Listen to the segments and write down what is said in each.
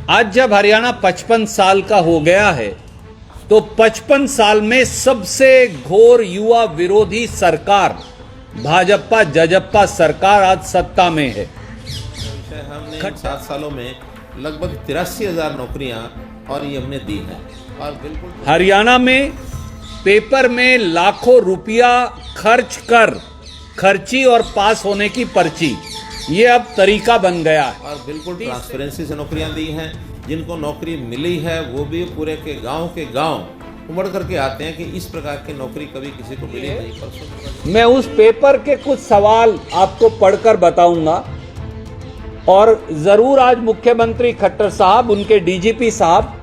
आज जब हरियाणा 55 साल का हो गया है तो 55 साल में सबसे घोर युवा विरोधी सरकार भाजपा जजप्पा सरकार आज सत्ता में है। हमने 7 सालों में लगभग 83,000 नौकरियां और ये हमने दी हैं। और बिल्कुल हरियाणा में पेपर में लाखों रुपया खर्च कर खर्ची और पास होने की पर्ची, ये अब तरीका बन गया है। और बिल्कुल ट्रांसपेरेंसी से नौकरियां दी हैं। जिनको नौकरी मिली है वो भी पूरे के गांव उमड़ करके आते हैं कि इस प्रकार की नौकरी कभी किसी को मिली नहीं। मैं उस पेपर के कुछ सवाल आपको पढ़कर बताऊंगा और जरूर आज मुख्यमंत्री खट्टर साहब, उनके डीजीपी साहब,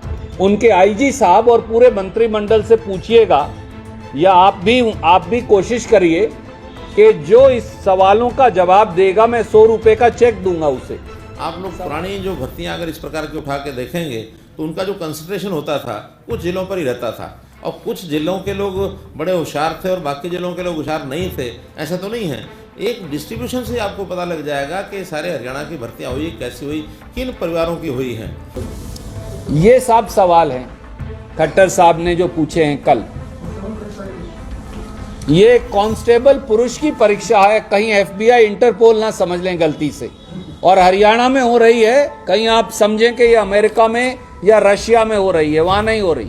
उनके आईजी साहब और पूरे मंत्रिमंडल से पूछिएगा, या आप भी कोशिश करिए कि जो इस सवालों का जवाब देगा मैं 100 रुपए का चेक दूंगा उसे। आप लोग पुरानी जो भर्तियां अगर इस प्रकार की उठा के देखेंगे तो उनका जो कंसंट्रेशन होता था कुछ जिलों पर ही रहता था, और कुछ जिलों के लोग बड़े होशियार थे और बाकी जिलों के लोग होशियार नहीं थे, ऐसा तो नहीं है। एक डिस्ट्रीब्यूशन से आपको पता लग जाएगा कि सारे हरियाणा की भर्तियां हुई कैसी हुई, किन परिवारों की हुई हैं। ये सब सवाल हैं खट्टर साहब ने जो पूछे हैं कल। ये कांस्टेबल पुरुष की परीक्षा है, कहीं एफबीआई इंटरपोल ना समझ लें गलती से, और हरियाणा में हो रही है, कहीं आप समझें कि ये अमेरिका में या रशिया में हो रही है, वहां नहीं हो रही।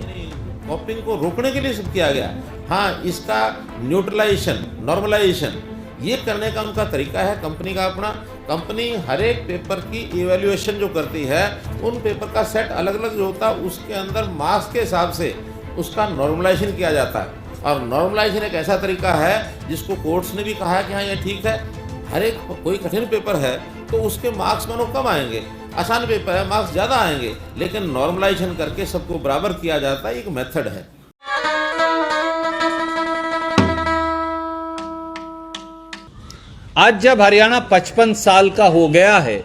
कॉपिंग को रोकने के लिए सब किया गया। हाँ, इसका न्यूट्रलाइजेशन, नॉर्मलाइजेशन ये करने का उनका तरीका है कंपनी का अपना। कंपनी हर एक पेपर की इवैल्यूएशन जो करती है, उन पेपर का सेट अलग अलग जो होता है उसके अंदर मार्क्स के हिसाब से उसका नॉर्मलाइजेशन किया जाता है। और नॉर्मलाइजेशन एक ऐसा तरीका है जिसको कोर्ट्स ने भी कहा है कि हाँ ये ठीक है। हर एक कोई कठिन पेपर है तो उसके मार्क्स मानो कम आएंगे, आसान पेपर है मार्क्स ज़्यादा आएंगे, लेकिन नॉर्मलाइजेशन करके सबको बराबर किया जाता है, एक मेथड है। आज जब हरियाणा 55 साल का हो गया है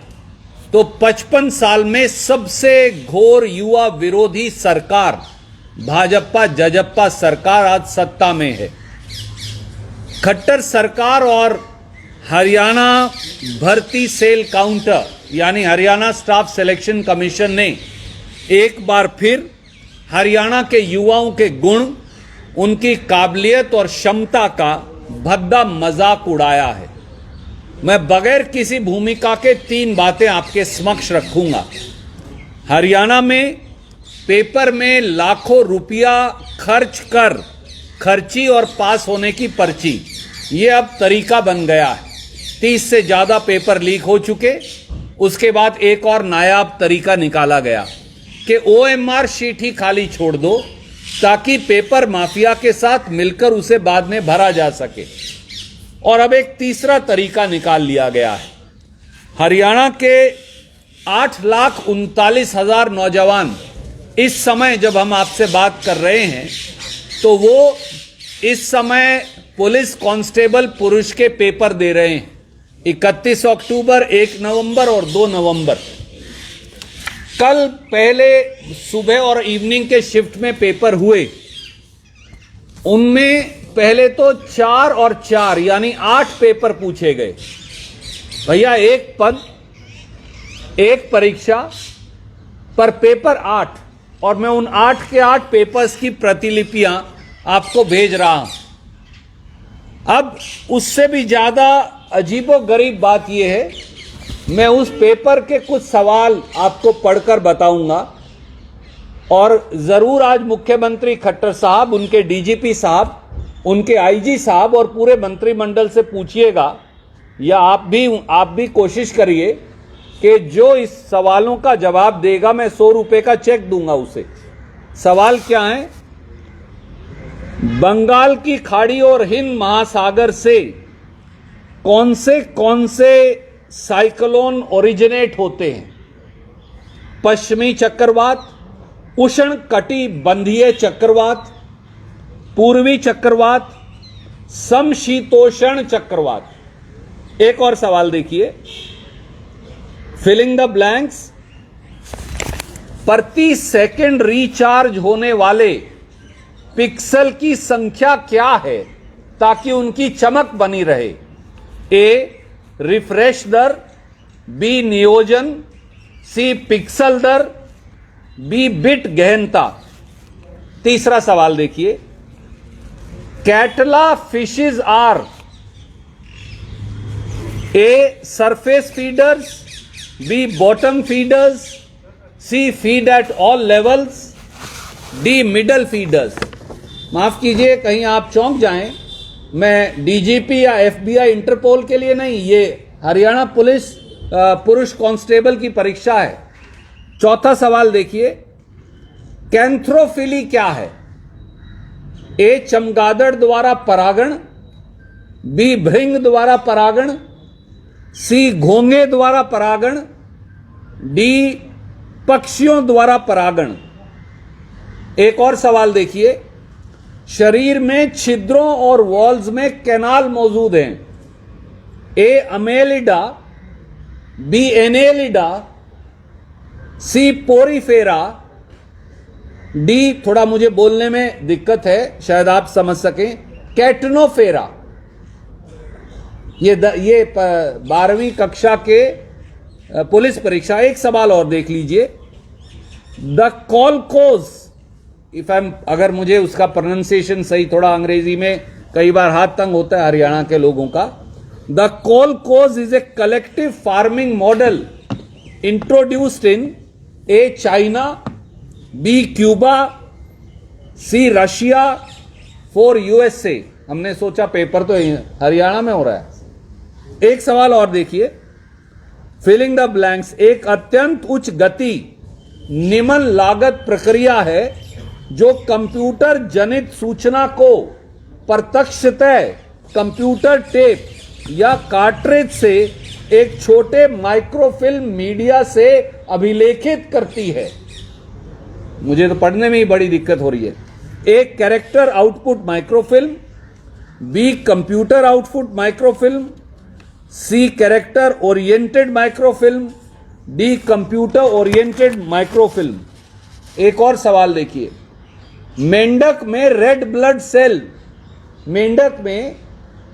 तो 55 साल में सबसे घोर युवा विरोधी सरकार भाजपा जजप्पा सरकार आज सत्ता में है। खट्टर सरकार और हरियाणा भर्ती सेल काउंटर यानी हरियाणा स्टाफ सिलेक्शन कमीशन ने एक बार फिर हरियाणा के युवाओं के गुण, उनकी काबिलियत और क्षमता का भद्दा मजाक उड़ाया है। मैं बगैर किसी भूमिका के 3 बातें आपके समक्ष रखूंगा। हरियाणा में पेपर में लाखों रुपया खर्च कर खर्ची और पास होने की पर्ची, ये अब तरीका बन गया है। 30 से ज़्यादा पेपर लीक हो चुके। उसके बाद एक और नायाब तरीका निकाला गया कि OMR शीट ही खाली छोड़ दो ताकि पेपर माफिया के साथ मिलकर उसे बाद में भरा जा सके। और अब एक तीसरा तरीका निकाल लिया गया है। हरियाणा के 8,39,000 नौजवान इस समय जब हम आपसे बात कर रहे हैं तो वो इस समय पुलिस कांस्टेबल पुरुष के पेपर दे रहे हैं। 31 अक्टूबर, 1 नवंबर और 2 नवंबर। कल पहले सुबह और इवनिंग के शिफ्ट में पेपर हुए। उनमें पहले तो 4 और 4 यानी 8 पेपर पूछे गए। भैया एक पद, एक परीक्षा पर पेपर 8, और मैं उन 8 के 8 पेपर्स की प्रतिलिपियां आपको भेज रहा हूं। अब उससे भी ज्यादा अजीबोगरीब बात यह है, मैं उस पेपर के कुछ सवाल आपको पढ़कर बताऊंगा और जरूर आज मुख्यमंत्री खट्टर साहब, उनके डीजीपी साहब, उनके आईजी साहब और पूरे मंत्रिमंडल से पूछिएगा, या आप भी कोशिश करिए कि जो इस सवालों का जवाब देगा मैं 100 रुपए का चेक दूंगा उसे। सवाल क्या है? बंगाल की खाड़ी और हिंद महासागर से कौन से साइक्लोन ओरिजिनेट होते हैं? पश्चिमी चक्रवात, उष्ण कटिबंधीय चक्रवात, पूर्वी चक्रवात, समशीतोष्ण चक्रवात। एक और सवाल देखिए, फिलिंग द ब्लैंक्स। प्रति सेकंड रिचार्ज होने वाले पिक्सल की संख्या क्या है ताकि उनकी चमक बनी रहे? ए रिफ्रेश दर, बी नियोजन, सी पिक्सल दर, बी बिट गहनता। तीसरा सवाल देखिए, catla fishes are A surface feeders, B bottom feeders, C feed at all levels, D middle feeders. माफ कीजिए, कहीं आप चौंक जाएं, मैं डीजीपी या एफबीआई इंटरपोल के लिए नहीं, ये हरियाणा पुलिस पुरुष कांस्टेबल की परीक्षा है। चौथा सवाल देखिए, कैंथ्रोफिली क्या है? ए चमगादड़ द्वारा परागण, बी भृंग द्वारा परागण, सी घोंगे द्वारा परागण, डी पक्षियों द्वारा परागण। एक और सवाल देखिए, शरीर में छिद्रों और वॉल्स में कैनाल मौजूद हैं। ए अमेलिडा, बी एनेलिडा, सी पोरीफेरा, डी, थोड़ा मुझे बोलने में दिक्कत है, शायद आप समझ सकें, कैटनोफेरा। ये 12वीं कक्षा के पुलिस परीक्षा। एक सवाल और देख लीजिए, द कॉलकोज, अगर मुझे उसका प्रोनाउंसिएशन सही, थोड़ा अंग्रेजी में कई बार हाथ तंग होता है हरियाणा के लोगों का। The kolkhoz is a collective farming model introduced in A China, B Cuba, C Russia, four USA. हमने सोचा पेपर तो हरियाणा में हो रहा है। एक सवाल और देखिए, फिलिंग द ब्लैंक्स, एक अत्यंत उच्च गति निम्न लागत प्रक्रिया है जो कंप्यूटर जनित सूचना को प्रत्यक्षतः कंप्यूटर टेप या कार्ट्रिज से एक छोटे माइक्रोफिल्म मीडिया से अभिलेखित करती है। मुझे तो पढ़ने में ही बड़ी दिक्कत हो रही है। A character output microfilm, B computer output microfilm, C character oriented microfilm, D computer oriented microfilm. एक और सवाल देखिए, मेंढक में रेड ब्लड सेल, मेंढक में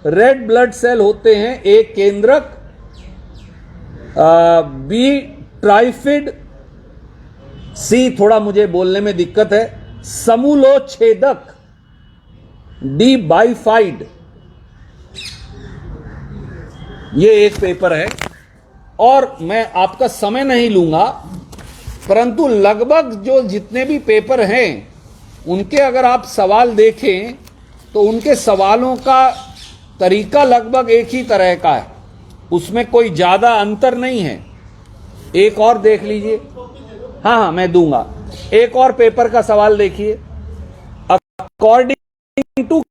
रेड ब्लड सेल होते हैं। ए केंद्रक, बी ट्राइफिड, सी, थोड़ा मुझे बोलने में दिक्कत है, समूलोच्छेदक, डी बाइफाइड। ये एक पेपर है और मैं आपका समय नहीं लूंगा, परंतु लगभग जो जितने भी पेपर हैं उनके अगर आप सवाल देखें तो उनके सवालों का तरीका लगभग एक ही तरह का है, उसमें कोई ज्यादा अंतर नहीं है। एक और देख लीजिए, हाँ मैं दूंगा। एक और पेपर का सवाल देखिए, according to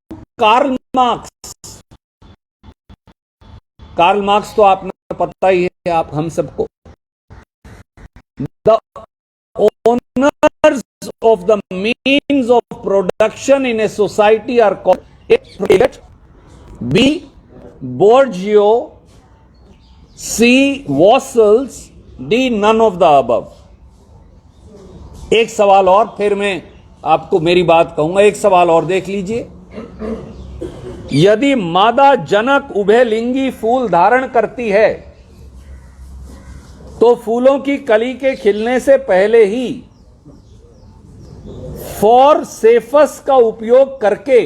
Karl Marx, Karl Marx तो आपने पता ही है आप हम सबको, the owners of the means of production in a society are called A. Prolet, B. Bourgeois, C. Wassels, D. None of the above. एक सवाल और, फिर मैं आपको मेरी बात कहूंगा। एक सवाल और देख लीजिए, यदि मादा जनक उभयलिंगी फूल धारण करती है तो फूलों की कली के खिलने से पहले ही फॉरसेफस का उपयोग करके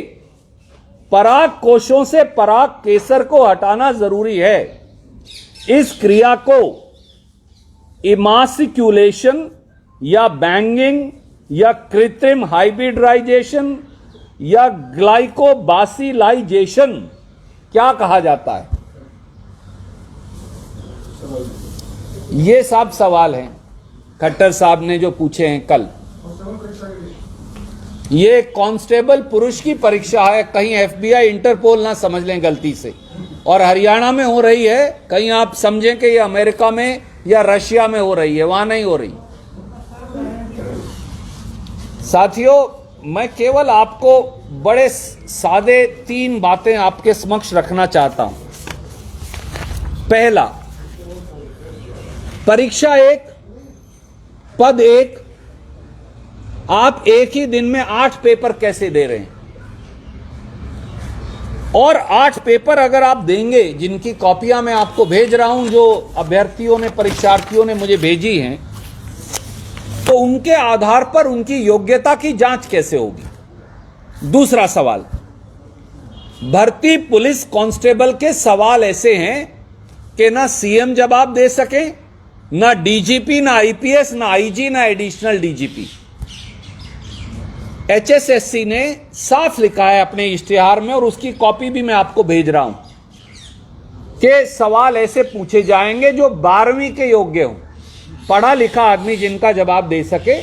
पराग कोशों से पराग केसर को हटाना जरूरी है। इस क्रिया को इमासिक्यूलेशन या बैंगिंग या कृत्रिम हाइब्रिडाइजेशन या ग्लाइकोबासिलाइजेशन क्या कहा जाता है? ये सब सवाल हैं खट्टर साहब ने जो पूछे हैं कल। ये कांस्टेबल पुरुष की परीक्षा है, कहीं एफबीआई इंटरपोल ना समझ लें गलती से, और हरियाणा में हो रही है, कहीं आप समझें कि ये अमेरिका में या रशिया में हो रही है, वहां नहीं हो रही। साथियों, मैं केवल आपको बड़े सादे 3 बातें आपके समक्ष रखना चाहता हूं। पहला, परीक्षा 1, पद 1, आप एक ही दिन में 8 पेपर कैसे दे रहे हैं? और 8 पेपर अगर आप देंगे, जिनकी कॉपियां मैं आपको भेज रहा हूं, जो अभ्यर्थियों ने, परीक्षार्थियों ने मुझे भेजी हैं, तो उनके आधार पर उनकी योग्यता की जांच कैसे होगी? दूसरा सवाल, भर्ती पुलिस कांस्टेबल के सवाल ऐसे हैं कि ना सीएम जवाब दे सके, ना डीजीपी, ना आईपीएस, ना आईजी, ना एडिशनल डीजीपी। एचएसएससी ने साफ लिखा है अपने इश्तिहार में, और उसकी कॉपी भी मैं आपको भेज रहा हूं, कि सवाल ऐसे पूछे जाएंगे जो 12वीं के योग्य हों, पढ़ा लिखा आदमी जिनका जवाब दे सके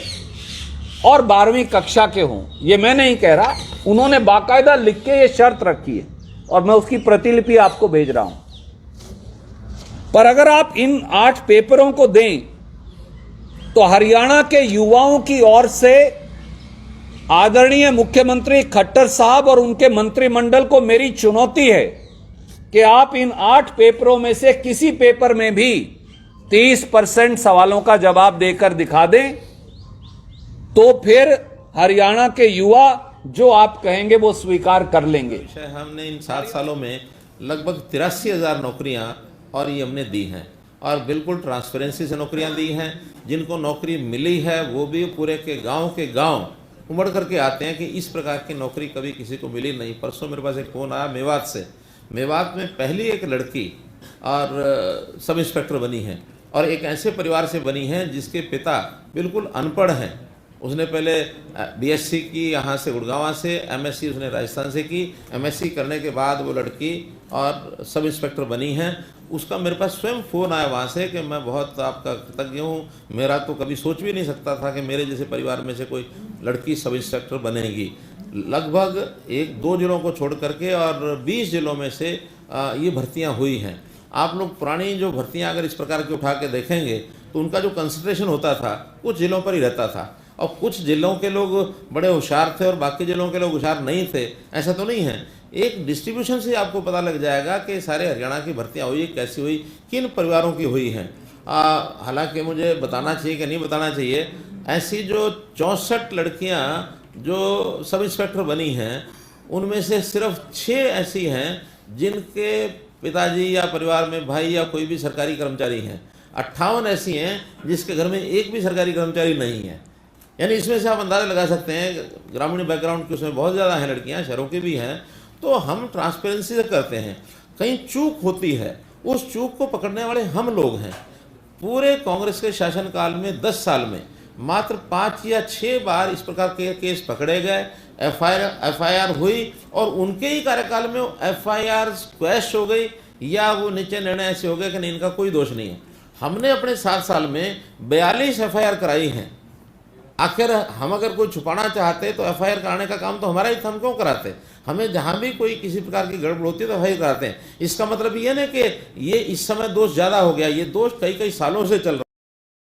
और 12वीं कक्षा के हों। ये मैं नहीं कह रहा, उन्होंने बाकायदा लिख के ये शर्त रखी है और मैं उसकी प्रतिलिपि आपको भेज रहा हूं। पर अगर आप इन 8 पेपरों को दें तो हरियाणा के युवाओं की ओर से आदरणीय मुख्यमंत्री खट्टर साहब और उनके मंत्रिमंडल को मेरी चुनौती है कि आप इन 8 पेपरों में से किसी पेपर में भी 30% सवालों का जवाब देकर दिखा दें, तो फिर हरियाणा के युवा जो आप कहेंगे वो स्वीकार कर लेंगे। हमने इन 7 सालों में लगभग 83,000 नौकरियां और ये हमने दी हैं, और बिल्कुल ट्रांसपेरेंसी से नौकरियां दी हैं। जिनको नौकरी मिली है वो भी पूरे के गांव उमड़ करके आते हैं कि इस प्रकार की नौकरी कभी किसी को मिली नहीं। परसों मेरे पास एक फ़ोन आया मेवात से, मेवात में पहली एक लड़की और सब इंस्पेक्टर बनी है, और एक ऐसे परिवार से बनी है जिसके पिता बिल्कुल अनपढ़ हैं। उसने पहले बीएससी की यहाँ से गुड़गांव से, एमएससी उसने राजस्थान से की, एमएससी करने के बाद वो लड़की और सब इंस्पेक्टर बनी है। उसका मेरे पास स्वयं फ़ोन आया वहाँ से कि मैं बहुत आपका कृतज्ञ हूँ, मेरा तो कभी सोच भी नहीं सकता था कि मेरे जैसे परिवार में से कोई लड़की सब इंस्पेक्टर बनेगी। लगभग 1-2 जिलों को छोड़ करके और 20 जिलों में से ये भर्तियाँ हुई हैं। आप लोग पुरानी जो भर्तियाँ अगर इस प्रकार की उठा के देखेंगे तो उनका जो कंसंट्रेशन होता था कुछ जिलों पर ही रहता था, और कुछ जिलों के लोग बड़े होशियार थे और बाकी जिलों के लोग होशियार नहीं थे, ऐसा तो नहीं है। एक डिस्ट्रीब्यूशन से आपको पता लग जाएगा कि सारे हरियाणा की भर्तियाँ हुई, कैसी हुई, किन परिवारों की हुई हैं। हालांकि मुझे बताना चाहिए कि नहीं बताना चाहिए, ऐसी जो 64 लड़कियाँ जो सब इंस्पेक्टर बनी हैं उनमें से सिर्फ 6 ऐसी हैं जिनके पिताजी या परिवार में भाई या कोई भी सरकारी कर्मचारी हैं। 58 ऐसी हैं जिसके घर में एक भी सरकारी कर्मचारी नहीं है। यानी इसमें से आप अंदाज़ा लगा सकते हैं, ग्रामीण बैकग्राउंड की उसमें बहुत ज़्यादा हैं लड़कियां, शहरों की भी हैं। तो हम ट्रांसपेरेंसी से करते हैं, कहीं चूक होती है, उस चूक को पकड़ने वाले हम लोग हैं। पूरे कांग्रेस के शासनकाल में 10 साल में मात्र 5 या 6 बार इस प्रकार के केस पकड़े गए, एफआईआर हुई, और उनके ही कार्यकाल में एफआईआर क्वैश हो गई या वो नीचे निर्णय ऐसे हो गए कि नहीं, इनका कोई दोष नहीं है। हमने अपने 7 साल में 42 एफआईआर कराई हैं। आखिर हम अगर कोई छुपाना चाहते तो एफआईआर कराने का काम तो हमारा ही था, हम क्यों कराते? हमें जहाँ भी कोई किसी प्रकार की गड़बड़ होती है तो एफआईआर कराते हैं। इसका मतलब ये नहीं कि ये इस समय दोष ज़्यादा हो गया, ये दोष कई सालों से चल रहा है।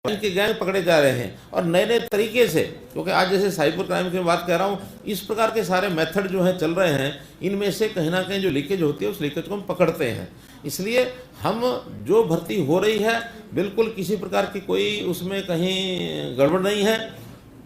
इनके गैंग पकड़े जा रहे हैं और नए तरीके से, क्योंकि आज जैसे साइबर क्राइम की बात कह रहा हूँ, इस प्रकार के सारे मेथड जो हैं चल रहे हैं, इनमें से कहीं ना कहीं जो लीकेज होती है उस लीकेज को हम पकड़ते हैं। इसलिए हम जो भर्ती हो रही है बिल्कुल किसी प्रकार की कोई उसमें कहीं गड़बड़ नहीं है।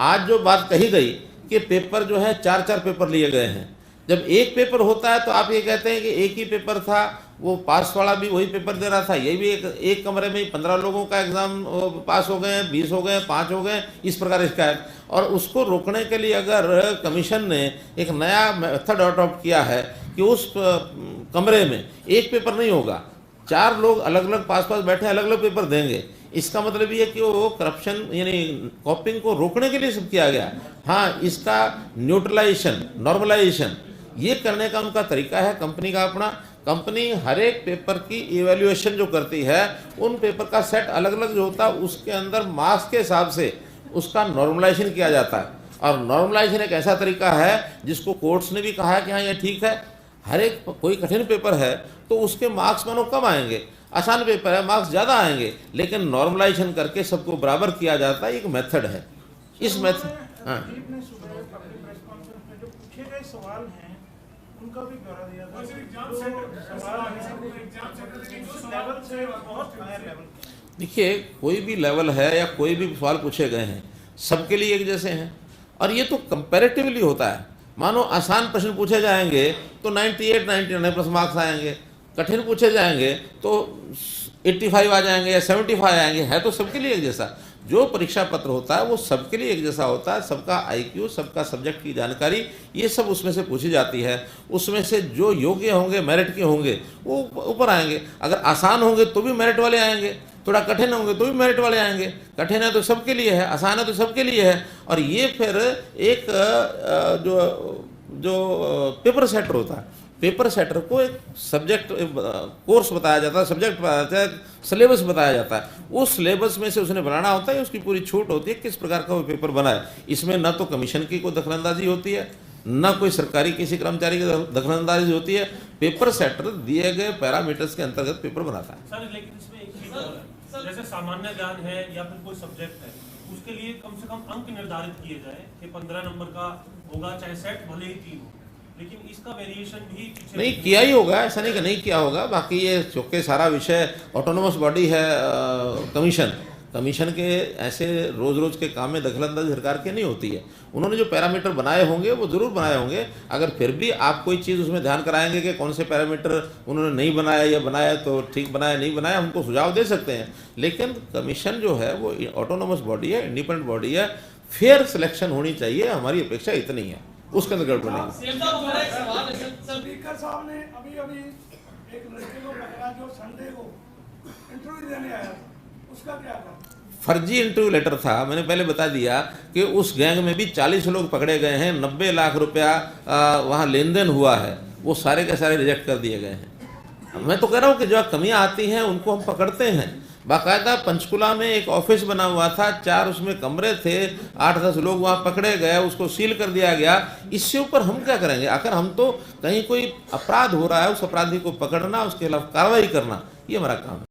आज जो बात कही गई कि पेपर जो है 4-4 पेपर लिए गए हैं, जब एक पेपर होता है तो आप ये कहते हैं कि एक ही पेपर था, वो पास वाला भी वही पेपर दे रहा था, ये भी एक कमरे में 15 लोगों का एग्जाम पास हो गए, 20 हो गए, 5 हो गए, इस प्रकार शिकायत। और उसको रोकने के लिए अगर कमीशन ने एक नया मेथड अडॉप्ट किया है कि उस कमरे में एक पेपर नहीं होगा, 4 लोग अलग अलग पास बैठे अलग अलग पेपर देंगे, इसका मतलब ये कि वो करप्शन यानी कॉपिंग को रोकने के लिए सब किया गया। हाँ, इसका न्यूट्रलाइजेशन, नॉर्मलाइजेशन ये करने का उनका तरीका है कंपनी का अपना। कंपनी हर एक पेपर की इवैल्यूएशन जो करती है, उन पेपर का सेट अलग अलग जो होता है उसके अंदर मार्क्स के हिसाब से उसका नॉर्मलाइजेशन किया जाता है। और नॉर्मलाइजेशन एक ऐसा तरीका है जिसको कोर्ट्स ने भी कहा है कि हाँ ये ठीक है। हर एक कोई कठिन पेपर है तो उसके मार्क्स मानो कम आएंगे, आसान पेपर है मार्क्स ज़्यादा आएंगे, लेकिन नॉर्मलाइजेशन करके सबको बराबर किया जाता है, एक मेथड है। इस मेथड हाँ उनका भी ब्यौरा दिया था। देखिए, कोई भी लेवल है या कोई भी सवाल पूछे गए हैं सबके लिए एक जैसे हैं, और ये तो कंपैरेटिवली होता है। मानो आसान प्रश्न पूछे जाएंगे तो 98-99 प्लस मार्क्स आएंगे, कठिन पूछे जाएंगे तो 85 आ जाएंगे या 75 आएंगे, है तो सबके लिए एक जैसा। जो परीक्षा पत्र होता है वो सबके लिए एक जैसा होता है, सबका आईक्यू, सबका सब्जेक्ट की जानकारी, ये सब उसमें से पूछी जाती है। उसमें से जो योग्य होंगे, मेरिट के होंगे, वो ऊपर आएंगे। अगर आसान होंगे तो भी मेरिट वाले आएंगे, थोड़ा कठिन होंगे तो भी मेरिट वाले आएंगे। कठिन है तो सबके लिए है, आसान है तो सबके लिए है। और ये फिर एक जो पेपर सेटर होता है, पेपर सेटर को एक सब्जेक्ट कोर्स बताया जाता है, सब्जेक्ट बताया जाता है, सिलेबस बताया जाता है। उस सिलेबस में से उसने बनाना होता है, उसकी पूरी छूट होती है किस प्रकार का वो पेपर बनाए। इसमें न तो कमीशन की कोई दखलंदाजी होती है, न कोई सरकारी किसी कर्मचारी की दखलंदाजी होती है। पेपर सेटर दिए गए पैरामीटर्स के अंतर्गत पेपर बनाता है। सर लेकिन इसमें एक चीज और है, जैसे सामान्य ज्ञान है या फिर कोई सब्जेक्ट है, उसके लिए कम से कम अंक निर्धारित किए जाए कि 15 नंबर का होगा, चाहे सेट भले ही 3 हो, लेकिन इसका वेरिएशन भी पीछे नहीं किया ही होगा, ऐसा नहीं कि नहीं किया होगा। बाकी ये चूँकि सारा विषय ऑटोनोमस बॉडी है, कमीशन के ऐसे रोज रोज के काम में दखलंदाजी सरकार की नहीं होती है। उन्होंने जो पैरामीटर बनाए होंगे वो जरूर बनाए होंगे। अगर फिर भी आप कोई चीज़ उसमें ध्यान कराएंगे कि कौन से पैरामीटर उन्होंने नहीं बनाया या बनाया तो ठीक बनाया, नहीं बनाया, हमको सुझाव दे सकते हैं। लेकिन कमीशन जो है वो ऑटोनोमस बॉडी है, इंडिपेंडेंट बॉडी है, फेयर सिलेक्शन होनी चाहिए, हमारी अपेक्षा इतनी है, उसके अंदर गड़बड़ नहीं। स्पीकर साहब ने अभी एक लड़के को पकड़ा जो संडे को इंटरव्यू देने आया था, उसका क्या था? फर्जी इंटरव्यू लेटर था। मैंने पहले बता दिया कि उस गैंग में भी 40 लोग पकड़े गए हैं, 90 लाख रुपया वहाँ लेन देन हुआ है, वो सारे के सारे रिजेक्ट कर दिए गए हैं। मैं तो कह रहा हूँ कि जो कमियाँ आती हैं उनको हम पकड़ते हैं। बाकायदा पंचकुला में एक ऑफिस बना हुआ था, 4 उसमें कमरे थे, 8-10 लोग वहाँ पकड़े गए, उसको सील कर दिया गया। इससे ऊपर हम क्या करेंगे? आखिर हम तो कहीं कोई अपराध हो रहा है, उस अपराधी को पकड़ना, उसके खिलाफ कार्रवाई करना, ये हमारा काम है।